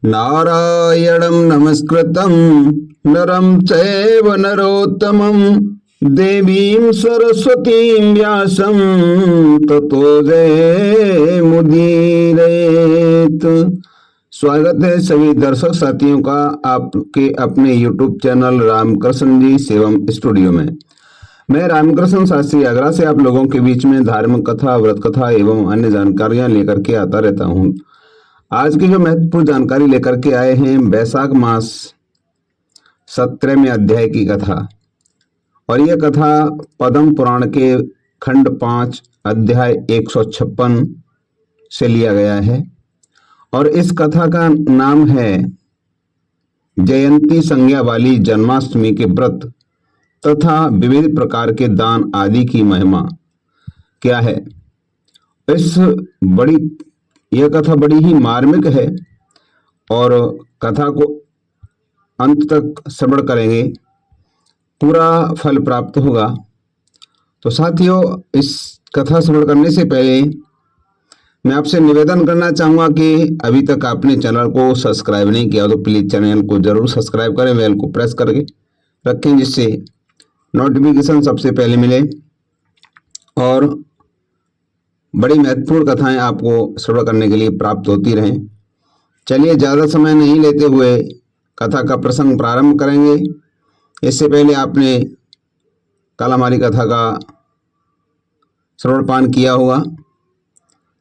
नारायणं नमस्कृतं नरं चैव नरोत्तमं देवीं सरस्वतीं व्यासं ततो जयमुदीरयेत्। स्वागत है सभी दर्शक साथियों का आपके अपने YouTube चैनल रामकृष्ण जी सेवम स्टूडियो में। मैं रामकृष्ण शास्त्री आगरा से आप लोगों के बीच में धार्मिक कथा, व्रत कथा एवं अन्य जानकारियां लेकर के आता रहता हूं। आज की जो महत्वपूर्ण जानकारी लेकर के आए हैं वैशाख मास 17वें अध्याय की कथा, और यह कथा पद्म पुराण के खंड 5 अध्याय 156 से लिया गया है। और इस कथा का नाम है जयंती संज्ञा वाली जन्माष्टमी के व्रत तथा विविध प्रकार के दान आदि की महिमा क्या है। यह कथा बड़ी ही मार्मिक है और कथा को अंत तक श्रवण करेंगे, पूरा फल प्राप्त होगा। तो साथियों, इस कथा श्रवण करने से पहले मैं आपसे निवेदन करना चाहूँगा कि अभी तक आपने चैनल को सब्सक्राइब नहीं किया तो प्लीज़ चैनल को जरूर सब्सक्राइब करें, बेल को प्रेस करके रखें जिससे नोटिफिकेशन सबसे पहले मिले और बड़ी महत्वपूर्ण कथाएं आपको श्रवण करने के लिए प्राप्त होती रहें। चलिए ज़्यादा समय नहीं लेते हुए कथा का प्रसंग प्रारंभ करेंगे। इससे पहले आपने कल हमारी कथा का श्रवणपान किया होगा।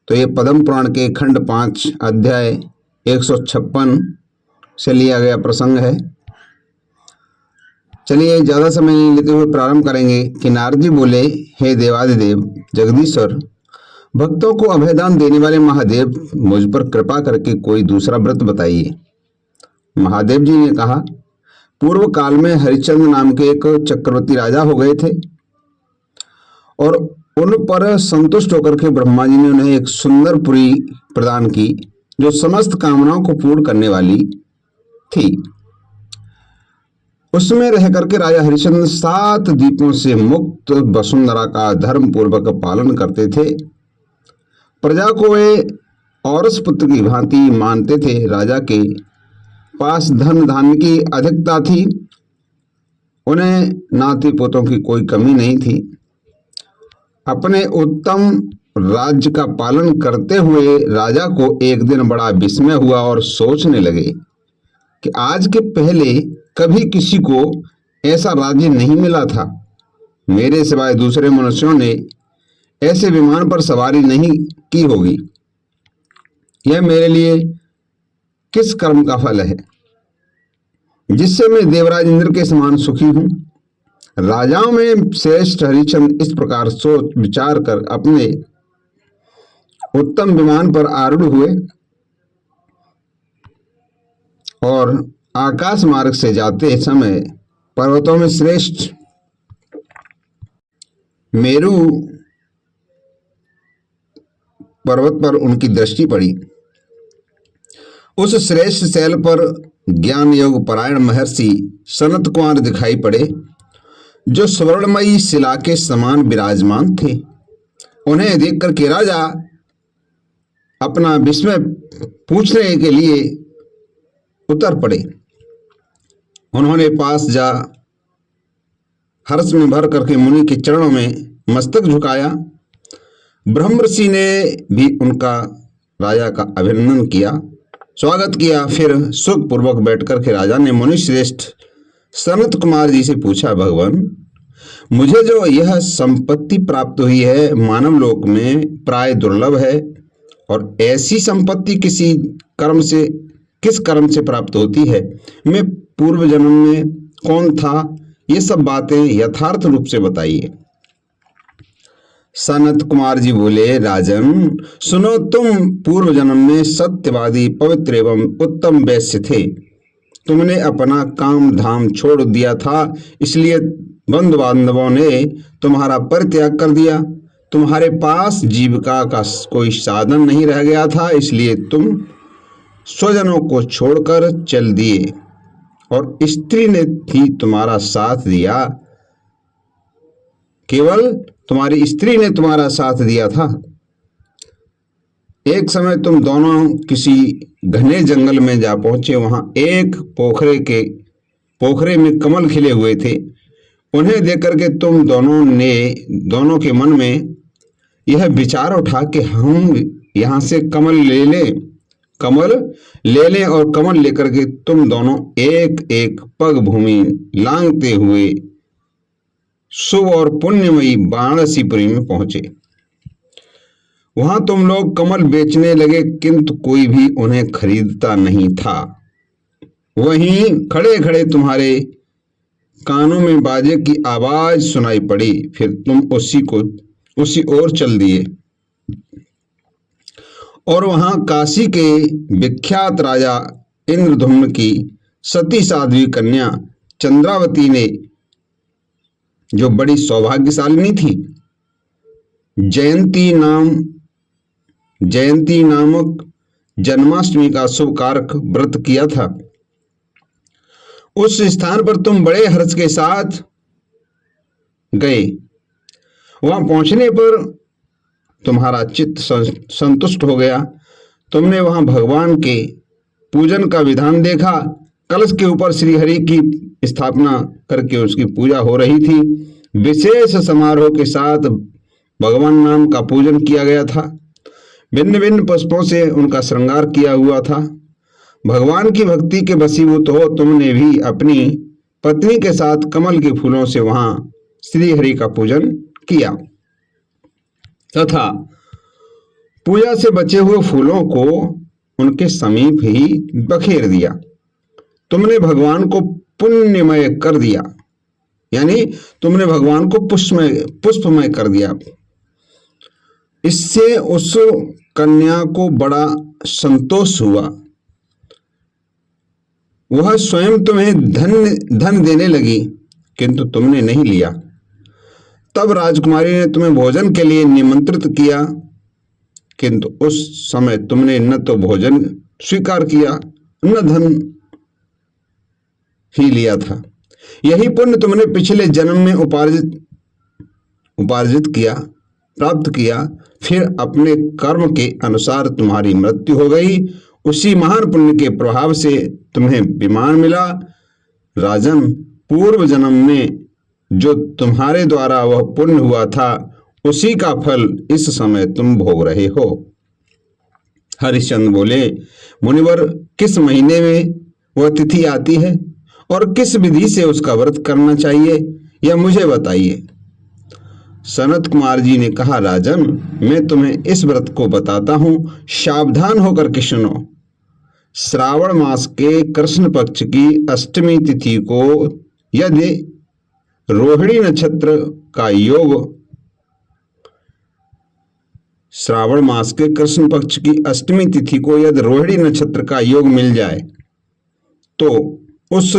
तो ये पद्म पुराण के खंड 5 अध्याय 156 से लिया गया प्रसंग है। चलिए ज़्यादा समय नहीं लेते हुए प्रारंभ करेंगे कि नारद जी बोले, हे देवादिदेव जगदीश्वर, भक्तों को अभयदान देने वाले महादेव, मुझ पर कृपा करके कोई दूसरा व्रत बताइए। महादेव जी ने कहा, पूर्व काल में हरिश्चंद्र नाम के एक चक्रवर्ती राजा हो गए थे और उन पर संतुष्ट होकर के ब्रह्मा जी ने उन्हें एक सुंदर पुरी प्रदान की जो समस्त कामनाओं को पूर्ण करने वाली थी। उसमें रह करके राजा हरिश्चंद्र 7 द्वीपों से मुक्त वसुंधरा का धर्म पूर्वक पालन करते थे। प्रजा को वे औरस पुत्र की भांति मानते थे। राजा के पास धन धान्य की अधिकता थी, उन्हें नाती पोतों की कोई कमी नहीं थी। अपने उत्तम राज्य का पालन करते हुए राजा को एक दिन बड़ा विस्मय हुआ और सोचने लगे कि आज के पहले कभी किसी को ऐसा राज्य नहीं मिला था। मेरे सिवाय दूसरे मनुष्यों ने ऐसे विमान पर सवारी नहीं की होगी। यह मेरे लिए किस कर्म का फल है जिससे मैं देवराज इंद्र के समान सुखी हूं। राजाओं में श्रेष्ठ हरिश्चंद्र इस प्रकार सोच विचार कर अपने उत्तम विमान पर आरूढ़ हुए और आकाश मार्ग से जाते समय पर्वतों में श्रेष्ठ मेरु पर्वत पर उनकी दृष्टि पड़ी। उस श्रेष्ठ शैल पर ज्ञान योग परायण महर्षि सनत कुमार दिखाई पड़े जो स्वर्णमयी शिला के समान विराजमान थे। उन्हें देख करके राजा अपना विस्मय पूछने के लिए उतर पड़े। उन्होंने पास जा हर्ष में भर करके मुनि के चरणों में मस्तक झुकाया। ब्रह्मर्षि ने भी उनका राजा का अभिनंदन किया, स्वागत किया। फिर सुख पूर्वक बैठकर के राजा ने मुनि श्रेष्ठ सनत कुमार जी से पूछा, भगवान, मुझे जो यह संपत्ति प्राप्त हुई है मानव लोक में प्राय दुर्लभ है, और ऐसी संपत्ति किस कर्म से प्राप्त होती है? मैं पूर्व जन्म में कौन था? ये सब बातें यथार्थ रूप से बताइए। सनत कुमार जी बोले, राजन सुनो, तुम पूर्व जन्म में सत्यवादी पवित्र एवं उत्तम वैश्य थे। तुमने अपना काम धाम छोड़ दिया था, इसलिए बंधु बांधवों ने तुम्हारा परित्याग कर दिया। तुम्हारे पास जीविका का कोई साधन नहीं रह गया था, इसलिए तुम स्वजनों को छोड़कर चल दिए और स्त्री ने ही तुम्हारा साथ दिया। केवल तुम्हारी स्त्री ने तुम्हारा साथ दिया था। एक समय तुम दोनों किसी घने जंगल में जा पहुंचे। वहां एक पोखरे में कमल खिले हुए थे। उन्हें देखकर के तुम दोनों के मन में यह विचार उठा कि हम यहाँ से कमल ले लें और कमल लेकर के तुम दोनों एक एक पग भूमि लांघते हुए शुभ और पुण्यमयी वाराणसीपुरी में पहुंचे। वहां तुम लोग कमल बेचने लगे, किंतु कोई भी उन्हें खरीदता नहीं था। वहीं खड़े खड़े तुम्हारे कानों में बाजे की आवाज सुनाई पड़ी। फिर तुम उसी ओर चल दिए और वहां काशी के विख्यात राजा इंद्रधुम्न की सती साध्वी कन्या चंद्रावती ने, जो बड़ी सौभाग्यशालिनी थी, जयंती नामक जन्माष्टमी का शुभ कारक व्रत किया था। उस स्थान पर तुम बड़े हर्ष के साथ गए। वहां पहुंचने पर तुम्हारा चित्त संतुष्ट हो गया। तुमने वहां भगवान के पूजन का विधान देखा। कलश के ऊपर श्री हरि की स्थापना करके उसकी पूजा हो रही थी। विशेष समारोह के साथ भगवान नाम का पूजन किया गया था। भिन्न भिन्न पुष्पों से उनका श्रृंगार किया हुआ था। भगवान की भक्ति के वशीभूत हो तुमने भी अपनी पत्नी के साथ कमल के फूलों से वहां श्री हरि का पूजन किया तथा पूजा से बचे हुए फूलों को उनके समीप ही बखेर दिया। तुमने भगवान को पुण्यमय कर दिया, यानी तुमने भगवान को पुष्पमय कर दिया। इससे उस कन्या को बड़ा संतोष हुआ। वह स्वयं तुम्हें धन देने लगी, किंतु तुमने नहीं लिया। तब राजकुमारी ने तुम्हें भोजन के लिए निमंत्रित किया, किंतु उस समय तुमने न तो भोजन स्वीकार किया न धन ही लिया था। यही पुण्य तुमने पिछले जन्म में उपार्जित किया, प्राप्त किया। फिर अपने कर्म के अनुसार तुम्हारी मृत्यु हो गई। उसी महान पुण्य के प्रभाव से तुम्हें विमान मिला। राजन, पूर्व जन्म में जो तुम्हारे द्वारा वह पुण्य हुआ था, उसी का फल इस समय तुम भोग रहे हो। हरिश्चंद्र बोले, मुनिवर, किस महीने में वह तिथि आती है और किस विधि से उसका व्रत करना चाहिए, यह मुझे बताइए। सनत कुमार जी ने कहा, राजन, मैं तुम्हें इस व्रत को बताता हूं, सावधान होकर के सुनो। श्रावण मास के कृष्ण पक्ष की अष्टमी तिथि को यदि रोहिणी नक्षत्र का योग, श्रावण मास के कृष्ण पक्ष की अष्टमी तिथि को यदि रोहिणी नक्षत्र का योग मिल जाए तो उस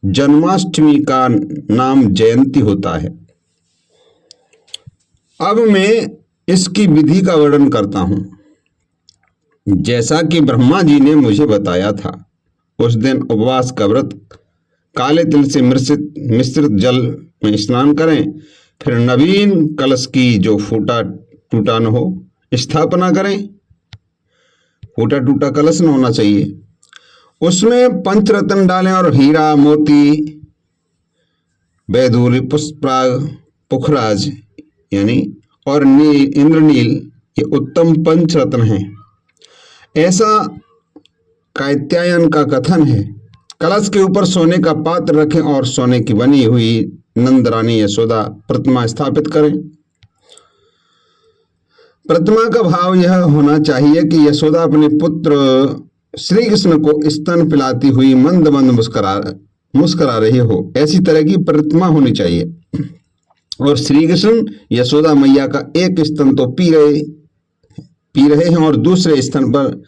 जन्माष्टमी का नाम जयंती होता है। अब मैं इसकी विधि का वर्णन करता हूं। जैसा कि ब्रह्मा जी ने मुझे बताया था, उस दिन उपवास का व्रत, काले तिल से मिश्रित जल में स्नान करें। फिर नवीन कलश की जो फूटा टूटा न हो स्थापना करें। फूटा टूटा कलश न होना चाहिए। उसमें पंचरत्न डालें और हीरा, मोती, बैदूरी, पुष्पराग, पुखराज यानी और इंद्रनील, ये उत्तम पंचरत्न हैं, ऐसा कात्यायन का कथन है। कलश के ऊपर सोने का पात्र रखें और सोने की बनी हुई नंद रानी यशोदा प्रतिमा स्थापित करें। प्रतिमा का भाव यह होना चाहिए कि यशोदा अपने पुत्र श्री कृष्ण को स्तन पिलाती हुई मंद मंद मुस्कुरा रही हो, ऐसी तरह की प्रतिमा होनी चाहिए। और श्री कृष्ण यशोदा मैया का एक स्तन तो पी रहे हैं और दूसरे स्तन पर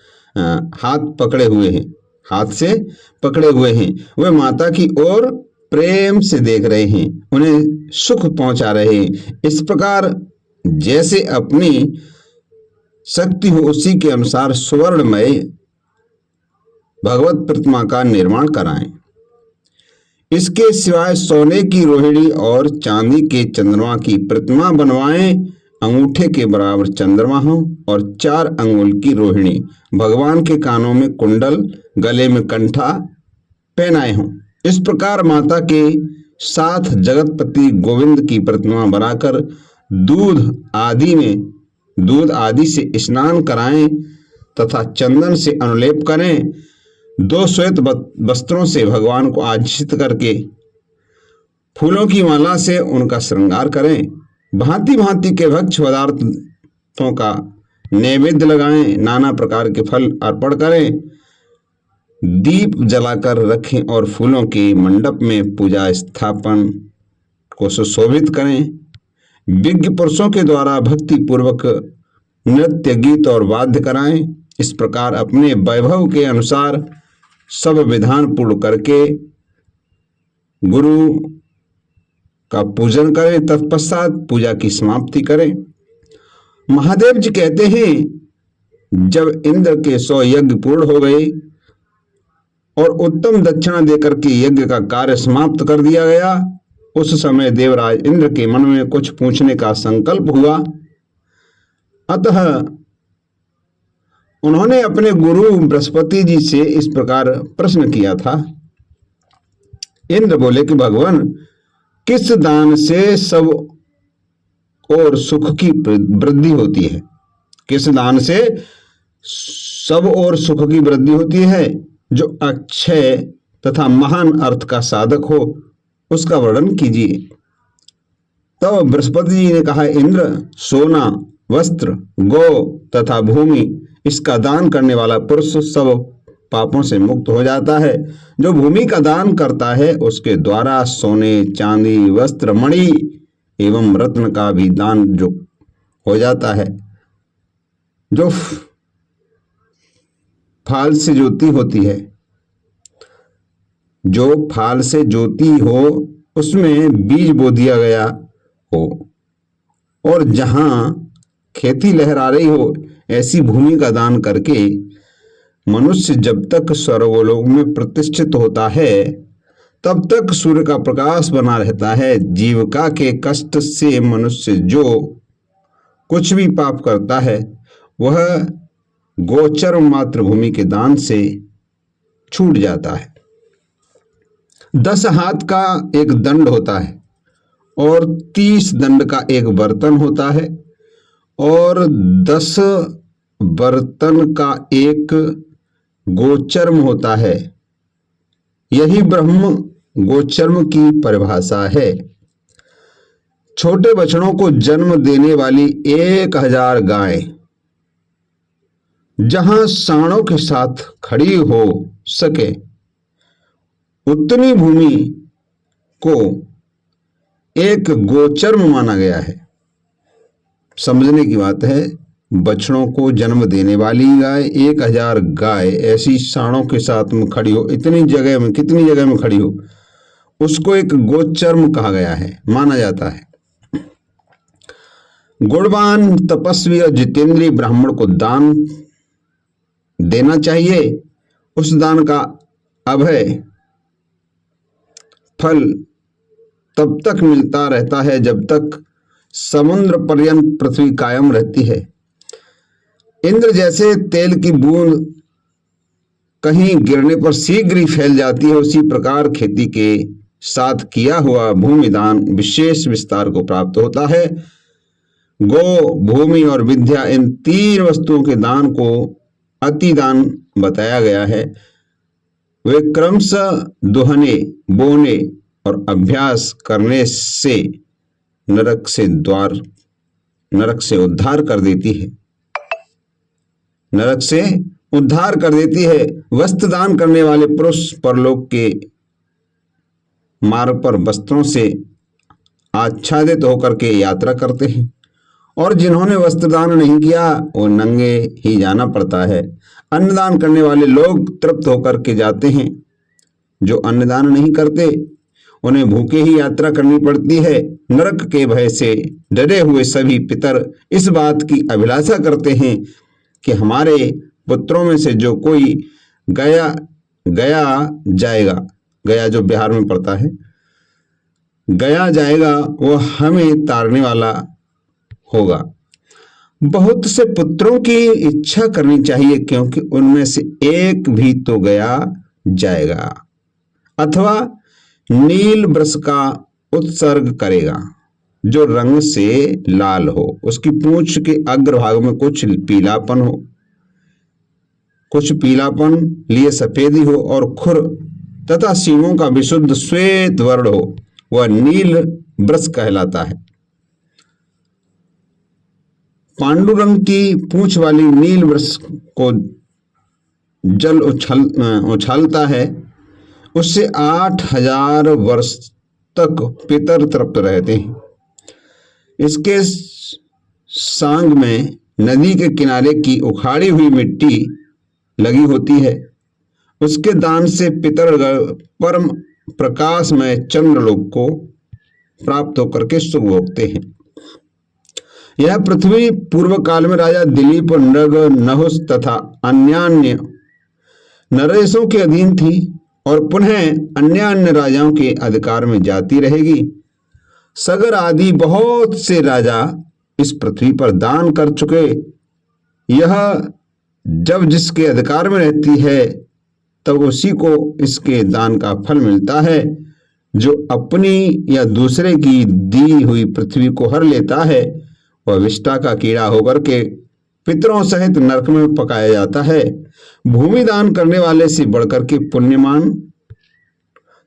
हाथ से पकड़े हुए हैं। वे माता की ओर प्रेम से देख रहे हैं, उन्हें सुख पहुंचा रहे हैं। इस प्रकार जैसे अपनी शक्ति हो उसी के अनुसार सुवर्णमय भगवत प्रतिमा का निर्माण कराएं। इसके सिवाय सोने की रोहिणी और चांदी के चंद्रमा की प्रतिमा बनवाएं। अंगूठे के बराबर चंद्रमा हो और 4 अंगुल की रोहिणी भगवान के कानों में कुंडल, गले में कंठा पहनाए हों। इस प्रकार माता के साथ जगतपति गोविंद की प्रतिमा बनाकर दूध आदि से स्नान कराएं तथा चंदन से अनुलेप करें। 2 श्वेत वस्त्रों से भगवान को आच्छादित करके फूलों की माला से उनका श्रृंगार करें। भांति भांति के भक्ष्य पदार्थों का नैवेद्य लगाएं, नाना प्रकार के फल अर्पण करें, दीप जलाकर रखें और फूलों के मंडप में पूजा स्थापन को सुशोभित करें। विज्ञ पुरुषों के द्वारा भक्ति पूर्वक नृत्य, गीत और वाद्य कराएं। इस प्रकार अपने वैभव के अनुसार सब विधान पूर्ण करके गुरु का पूजन करें। तत्पश्चात पूजा की समाप्ति करें। महादेव जी कहते हैं, जब इंद्र के 100 यज्ञ पूर्ण हो गए और उत्तम दक्षिणा देकर के यज्ञ का कार्य समाप्त कर दिया गया, उस समय देवराज इंद्र के मन में कुछ पूछने का संकल्प हुआ। अतः उन्होंने अपने गुरु बृहस्पति जी से इस प्रकार प्रश्न किया था। इंद्र बोले कि भगवान, किस दान से सब और सुख की वृद्धि होती है? किस दान से सब और सुख की वृद्धि होती है? जो अक्षय तथा महान अर्थ का साधक हो, उसका वर्णन कीजिए। तो बृहस्पति जी ने कहा, इंद्र, सोना, वस्त्र, गौ तथा भूमि, इसका दान करने वाला पुरुष सब पापों से मुक्त हो जाता है। जो भूमि का दान करता है उसके द्वारा सोने, चांदी, वस्त्र, मणि एवं रत्न का भी दान जो हो जाता है। जो फाल से ज्योति होती है, जो फाल से ज्योति हो उसमें बीज बो दिया गया हो और जहां खेती लहरा रही हो, ऐसी भूमि का दान करके मनुष्य जब तक स्वर्गलोक में प्रतिष्ठित होता है तब तक सूर्य का प्रकाश बना रहता है। जीविका के कष्ट से मनुष्य जो कुछ भी पाप करता है वह गोचर मातृभूमि के दान से छूट जाता है। 10 हाथ का एक दंड होता है और 30 दंड का एक बर्तन होता है और 10 बर्तन का एक गोचर्म होता है। यही ब्रह्म गोचर्म की परिभाषा है। छोटे बछड़ों को जन्म देने वाली 1000 गाय जहां साणों के साथ खड़ी हो सके, उतनी भूमि को एक गोचर्म माना गया है। समझने की बात है, बछड़ों को जन्म देने वाली गाय 1000 गाय ऐसी साणों के साथ में खड़ी हो, इतनी जगह में, कितनी जगह में खड़ी हो, उसको एक गोचर्म कहा गया है, माना जाता है। गुणवान, तपस्वी और जितेंद्रीय ब्राह्मण को दान देना चाहिए। उस दान का अभय फल तब तक मिलता रहता है जब तक समुद्र पर्यंत पृथ्वी कायम रहती है। इंद्र जैसे तेल की बूंद कहीं गिरने पर शीघ्र ही फैल जाती है, उसी प्रकार खेती के साथ किया हुआ भूमि दान विशेष विस्तार को प्राप्त होता है। गो, भूमि और विद्या, इन 3 वस्तुओं के दान को अति दान बताया गया है। वे क्रमशः दुहने, बोने और अभ्यास करने से नरक से उद्धार कर देती है। नरक से उद्धार कर देती है। वस्त्र दान करने वाले पुरुष परलोक के मार्ग पर वस्त्रों से आच्छादित होकर के यात्रा करते हैं और जिन्होंने वस्त्र दान नहीं किया वो नंगे ही जाना पड़ता है। अन्नदान करने वाले लोग तृप्त होकर के जाते हैं। जो अन्नदान नहीं करते उन्हें भूखे ही यात्रा करनी पड़ती है। नरक के भय से डरे हुए सभी पितर इस बात की अभिलाषा करते हैं कि हमारे पुत्रों में से जो कोई गया जाएगा, गया जो बिहार में पड़ता है, गया जाएगा, वो हमें तारने वाला होगा। बहुत से पुत्रों की इच्छा करनी चाहिए, क्योंकि उनमें से एक भी तो गया जाएगा, अथवा नील वृष का उत्सर्ग करेगा जो रंग से लाल हो, उसकी पूंछ के अग्रभाग में कुछ पीलापन हो, कुछ पीलापन लिए सफेदी हो, और खुर तथा सींगों का विशुद्ध श्वेत वर्ण हो, वह नील वृष कहलाता है। पांडु रंग की पूंछ वाली नील वृष को जल उछालता है, उससे 8000 वर्ष तक पितर तृप्त रहते हैं। इसके सांग में नदी के किनारे की उखाड़ी हुई मिट्टी लगी होती है। उसके दान से पितर परम प्रकाश में चंद्रलोक को प्राप्त होकर के सुख भोगते हैं। यह पृथ्वी पूर्व काल में राजा दिलीप, नृग, नहुस तथा अन्यान्य नरेशों के अधीन थी और पुनः अन्य राजाओं के अधिकार में जाती रहेगी। सगर आदि बहुत से राजा इस पृथ्वी पर दान कर चुके। यह जब जिसके अधिकार में रहती है तब उसी को इसके दान का फल मिलता है। जो अपनी या दूसरे की दी हुई पृथ्वी को हर लेता है वह विष्ठा का कीड़ा होकर के पितरों सहित नरक में पकाया जाता है। भूमि दान करने वाले से बढ़कर के पुण्यमान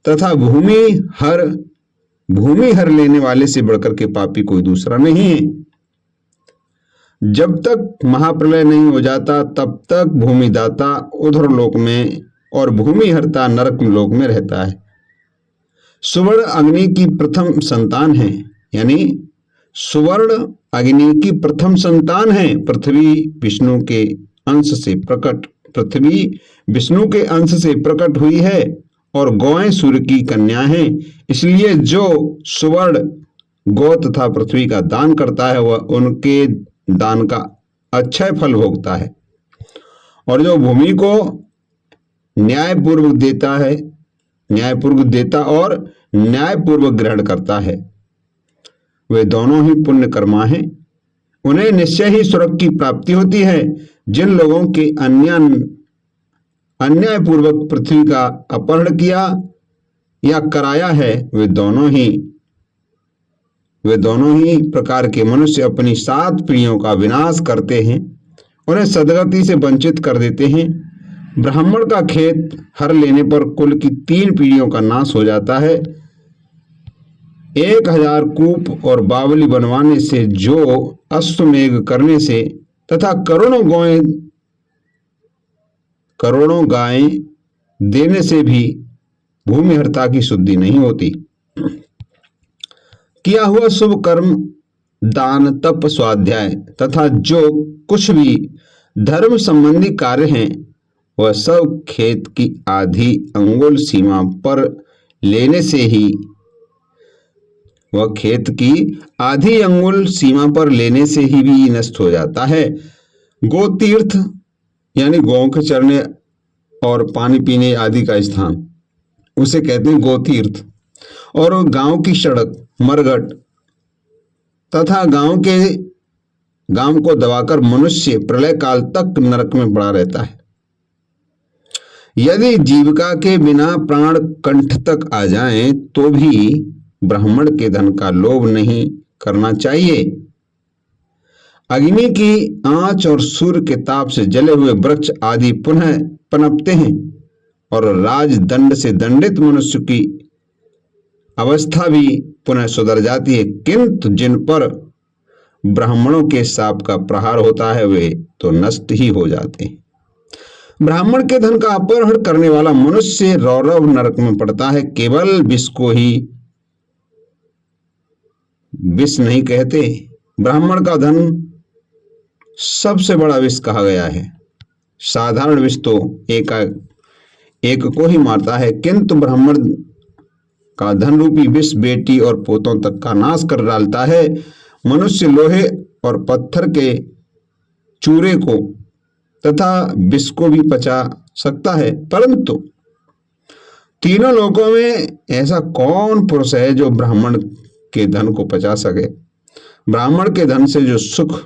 तथा भूमि हर लेने वाले से बढ़कर के पापी कोई दूसरा नहीं है। जब तक महाप्रलय नहीं हो जाता तब तक भूमिदाता उधर लोक में और भूमि हरता नरक लोक में रहता है। सुवर्ण अग्नि की प्रथम संतान है, यानी सुवर्ण अग्नि की प्रथम संतान है। पृथ्वी विष्णु के अंश से प्रकट हुई है और गौएं सूर्य की कन्या हैं। इसलिए जो सुवर्ण गौ तथा पृथ्वी का दान करता है वह उनके दान का अक्षय फल भोगता है, और जो भूमि को न्यायपूर्वक देता और न्यायपूर्वक ग्रहण करता है वे दोनों ही पुण्य कर्मा हैं। उन्हें निश्चय ही स्वर्ग की प्राप्ति होती है। जिन लोगों के अन्यायपूर्वक पृथ्वी का अपहरण किया या कराया है वे दोनों ही प्रकार के मनुष्य अपनी 7 पीढ़ियों का विनाश करते हैं, उन्हें सदगति से वंचित कर देते हैं। ब्राह्मण का खेत हर लेने पर कुल की 3 पीढ़ियों का नाश हो जाता है। 1000 कूप और बावली बनवाने से, जो अश्वमेघ करने से तथा करोड़ों गायें देने से भी भूमिहरता की शुद्धि नहीं होती। किया हुआ शुभ कर्म, दान, तप, स्वाध्याय तथा जो कुछ भी धर्म संबंधी कार्य हैं वह सब खेत की आधी अंगुल सीमा पर लेने से ही भी नष्ट हो जाता है। गोतीर्थ यानी गौ के चरने और पानी पीने आदि का स्थान, उसे कहते हैं गोतीर्थ। और गांव की सड़क, मरघट तथा गांव को दबाकर मनुष्य प्रलय काल तक नरक में पड़ा रहता है। यदि जीविका के बिना प्राण कंठ तक आ जाएं तो भी ब्राह्मण के धन का लोभ नहीं करना चाहिए। अग्नि की आंच और सूर्य के ताप से जले हुए वृक्ष आदि पुनः पनपते हैं और राजदंड से दंडित मनुष्य की अवस्था भी पुनः सुधर जाती है, किंतु जिन पर ब्राह्मणों के शाप का प्रहार होता है वे तो नष्ट ही हो जाते हैं। ब्राह्मण के धन का अपहरण करने वाला मनुष्य रौरव नरक में पड़ता है। केवल विष को ही विष नहीं कहते, ब्राह्मण का धन सबसे बड़ा विष कहा गया है। साधारण विष तो एक को ही मारता है, किंतु ब्राह्मण का धन रूपी विष बेटी और पोतों तक का नाश कर डालता है। मनुष्य लोहे और पत्थर के चूरे को तथा विष को भी पचा सकता है, परंतु तीनों लोकों में ऐसा कौन पुरुष है जो ब्राह्मण के धन को पचा सके। ब्राह्मण के धन से जो सुख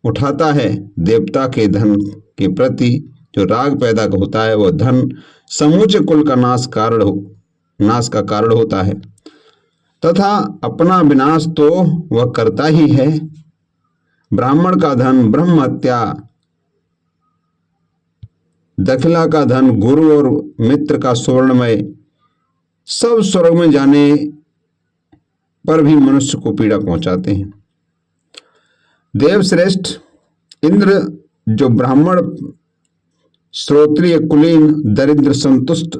उठाता है। देवता के धन के प्रति जो राग पैदा होता है वह धन समूचे कुल का नाश का कारण होता है तथा अपना विनाश तो वह करता ही है। ब्राह्मण का धन ब्रह्म हत्या, दखिला का धन गुरु और मित्र का सुवर्णमय, सब स्वर्ग में जाने पर भी मनुष्य को पीड़ा पहुंचाते हैं। देवश्रेष्ठ इंद्र जो ब्राह्मण, श्रोत्रिय, कुलीन, दरिद्र, संतुष्ट,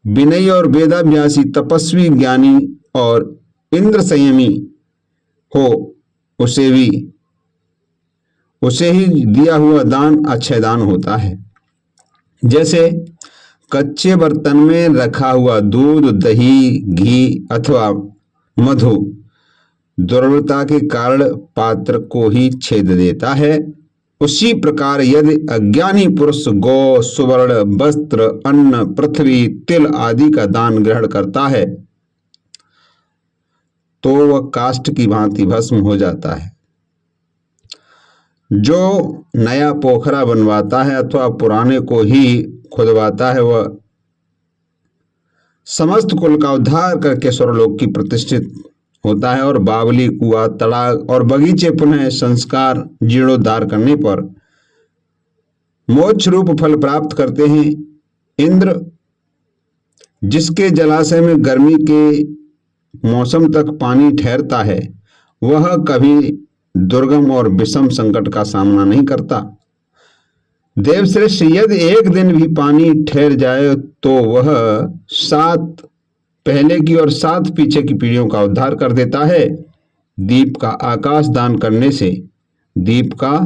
विनयी और वेदाभ्यासी, तपस्वी, ज्ञानी और इंद्र संयमी हो उसे ही दिया हुआ दान अक्षय दान होता है। जैसे कच्चे बर्तन में रखा हुआ दूध, दही, घी अथवा मधु दुर्बलता के कारण पात्र को ही छेद देता है, उसी प्रकार यदि अज्ञानी पुरुष गौ, सुवर्ण, वस्त्र, अन्न, पृथ्वी, तिल आदि का दान ग्रहण करता है तो वह काष्ठ की भांति भस्म हो जाता है। जो नया पोखरा बनवाता है अथवा पुराने को ही खुदवाता है वह समस्त कुल का उद्धार करके स्वर्गलोक की प्रतिष्ठित होता है। और बावली, कुआं, तड़ाग और बगीचे पुनः संस्कार जीर्णोद्धार करने पर मोक्ष रूप फल प्राप्त करते हैं। इंद्र जिसके जलाशय में गर्मी के मौसम तक पानी ठहरता है वह कभी दुर्गम और विषम संकट का सामना नहीं करता। देवश्रेष्ठ यदि एक दिन भी पानी ठहर जाए तो वह 7 पहले की और 7 पीछे की पीढ़ियों का उद्धार कर देता है। दीप का आकाश दान करने से, दीप का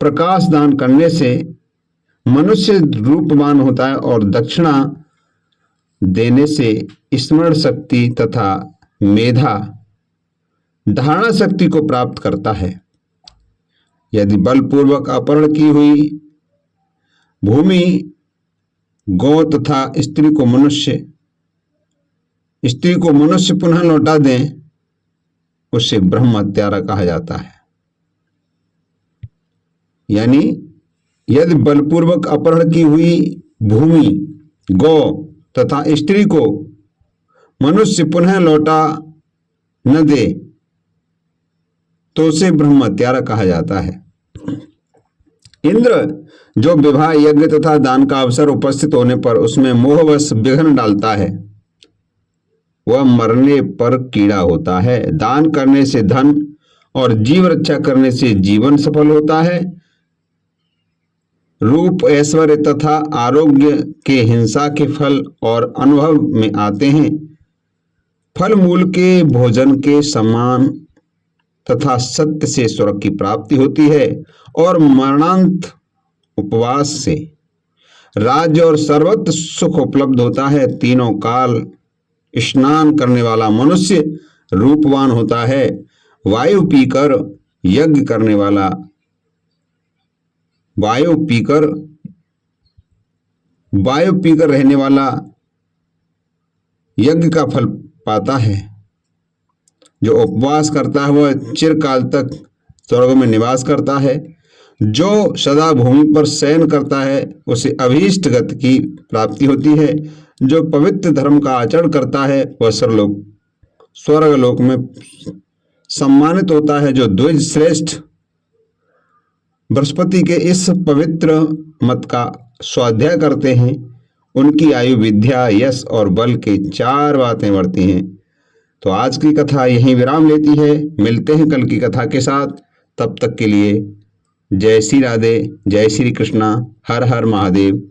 प्रकाश दान करने से मनुष्य रूपवान होता है और दक्षिणा देने से स्मरण शक्ति तथा मेधा धारणा शक्ति को प्राप्त करता है। यदि बलपूर्वक अपहरण की हुई भूमि, गौ तथा स्त्री को मनुष्य पुनः लौटा दें उसे ब्रह्म हत्यारा कहा जाता है। यानी यदि बलपूर्वक अपहरण की हुई भूमि, गौ तथा स्त्री को मनुष्य पुनः लौटा न दे तो उसे ब्रह्म हत्यारा कहा जाता है। इंद्र जो विवाह, यज्ञ तथा दान का अवसर उपस्थित होने पर उसमें मोहवश विघ्न डालता है वह मरने पर कीड़ा होता है। दान करने से धन और जीव रक्षा करने से जीवन सफल होता है। रूप, ऐश्वर्य तथा आरोग्य के हिंसा के फल और अनुभव में आते हैं। फल मूल के भोजन के समान तथा सत्य से स्वर्ग की प्राप्ति होती है और मरणांत उपवास से राज्य और सर्वत्र सुख उपलब्ध होता है। तीनों काल स्नान करने वाला मनुष्य रूपवान होता है। वायु पीकर यज्ञ करने वाला वायु पीकर रहने वाला यज्ञ का फल पाता है। जो उपवास करता है वह चिरकाल तक स्वर्ग में निवास करता है। जो सदा भूमि पर शयन करता है उसे अभीष्ट गति की प्राप्ति होती है। जो पवित्र धर्म का आचरण करता है वह स्वर्गलोक में सम्मानित होता है। जो द्विज श्रेष्ठ बृहस्पति के इस पवित्र मत का स्वाध्याय करते हैं उनकी आयु, विद्या, यश और बल के 4 बातें बढ़ती हैं। तो आज की कथा यहीं विराम लेती है। मिलते हैं कल की कथा के साथ। तब तक के लिए जय श्री राधे, जय श्री कृष्णा, हर हर महादेव।